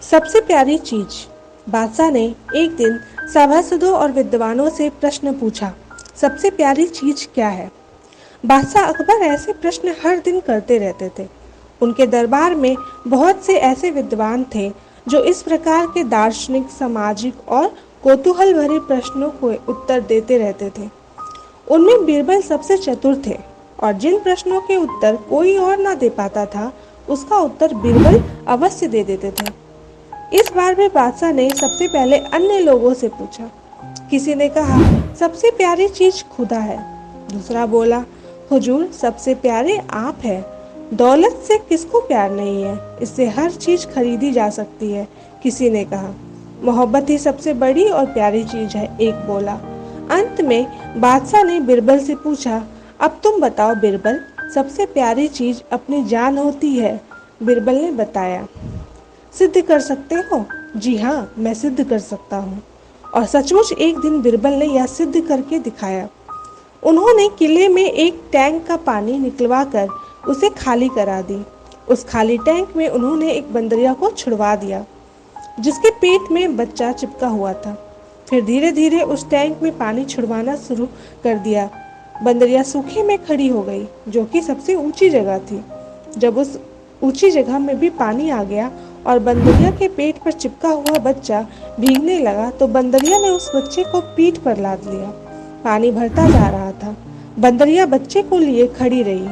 सबसे प्यारी चीज। बादशाह ने एक दिन सभासदों और विद्वानों से प्रश्न पूछा, सबसे प्यारी चीज क्या है? बादशाह अकबर ऐसे प्रश्न हर दिन करते रहते थे। उनके दरबार में बहुत से ऐसे विद्वान थे जो इस प्रकार के दार्शनिक, सामाजिक और कौतूहल भरे प्रश्नों को उत्तर देते रहते थे। उनमें बीरबल सबसे चतुर थे और जिन प्रश्नों के उत्तर कोई और ना दे पाता था, उसका उत्तर बीरबल अवश्य दे देते थे। इस बार भी बादशाह ने सबसे पहले अन्य लोगों से पूछा। किसी ने कहा, सबसे प्यारी चीज खुदा है। दूसरा बोला, हुजूर सबसे प्यारे आप हैं। दौलत से किसको प्यार नहीं है, इससे हर चीज खरीदी जा सकती है। किसी ने कहा, मोहब्बत ही सबसे बड़ी और प्यारी चीज है। एक बोला। अंत में बादशाह ने बिरबल से पूछा, अब तुम बताओ बिरबल, सबसे प्यारी चीज अपनी जान होती है। बिरबल ने बताया। सिद्ध कर सकते हो? जी हाँ, मैं सिद्ध कर सकता हूँ। और सचमुच एक दिन बिरबल ने यह सिद्ध करके दिखाया। उन्होंने किले में एक टैंक का पानी निकलवा कर उसे खाली करा दी। उस खाली टैंक में उन्होंने एक बंदरिया को छुड़वा दिया जिसके पेट में बच्चा चिपका हुआ था। फिर धीरे धीरे उस टैंक में पानी छुड़वाना शुरू कर दिया। बंदरिया सूखे में खड़ी हो गई, जो कि सबसे ऊंची जगह थी। जब उस ऊंची जगह में भी पानी आ गया और बंदरिया के पेट पर चिपका हुआ बच्चा भीगने लगा, तो बंदरिया ने उस बच्चे को पीठ पर लाद लिया। पानी भरता जा रहा था। बंदरिया बच्चे को लिए खड़ी रही।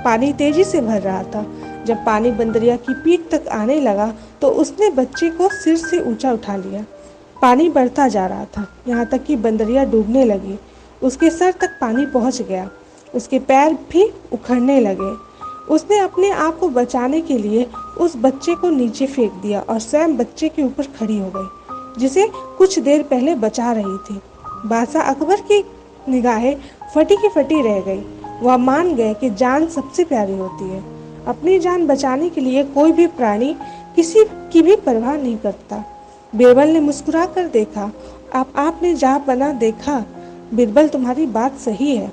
पानी तेजी से भर रहा था। जब पानी बंदरिया की पीठ तक आने लगा, तो उसने बच्चे को सिर से ऊंचा उठा लिया। पानी बढ़ता जा रहा था, यहाँ तक कि बंदरिया डूबने लगी। उसके सर तक पानी पहुँच गया। उसके पैर भी उखड़ने लगे। उसने अपने आप को बचाने के लिए उस बच्चे को नीचे फेंक दिया और स्वयं बच्चे के ऊपर खड़ी हो गई, जिसे कुछ देर पहले बचा रही थी। बादशाह अकबर की निगाहें फटी की फटी रह गई। वह मान गए कि जान सबसे प्यारी होती है। अपनी जान बचाने के लिए कोई भी प्राणी किसी की भी परवाह नहीं करता। बीरबल ने मुस्कुरा कर देखा। आपने जहाँपनाह देखा बीरबल, तुम्हारी बात सही है।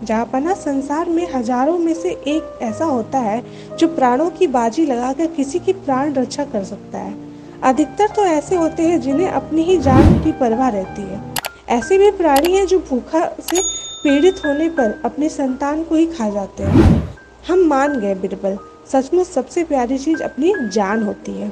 जहाँपनाह संसार में हजारों में से एक ऐसा होता है जो प्राणों की बाजी लगाकर किसी की प्राण रक्षा कर सकता है। अधिकतर तो ऐसे होते हैं जिन्हें अपनी ही जान की परवाह रहती है। ऐसे भी प्राणी हैं जो भूखा से पीड़ित होने पर अपने संतान को ही खा जाते हैं। हम मान गए बीरबल, सचमुच सबसे प्यारी चीज अपनी जान होती है।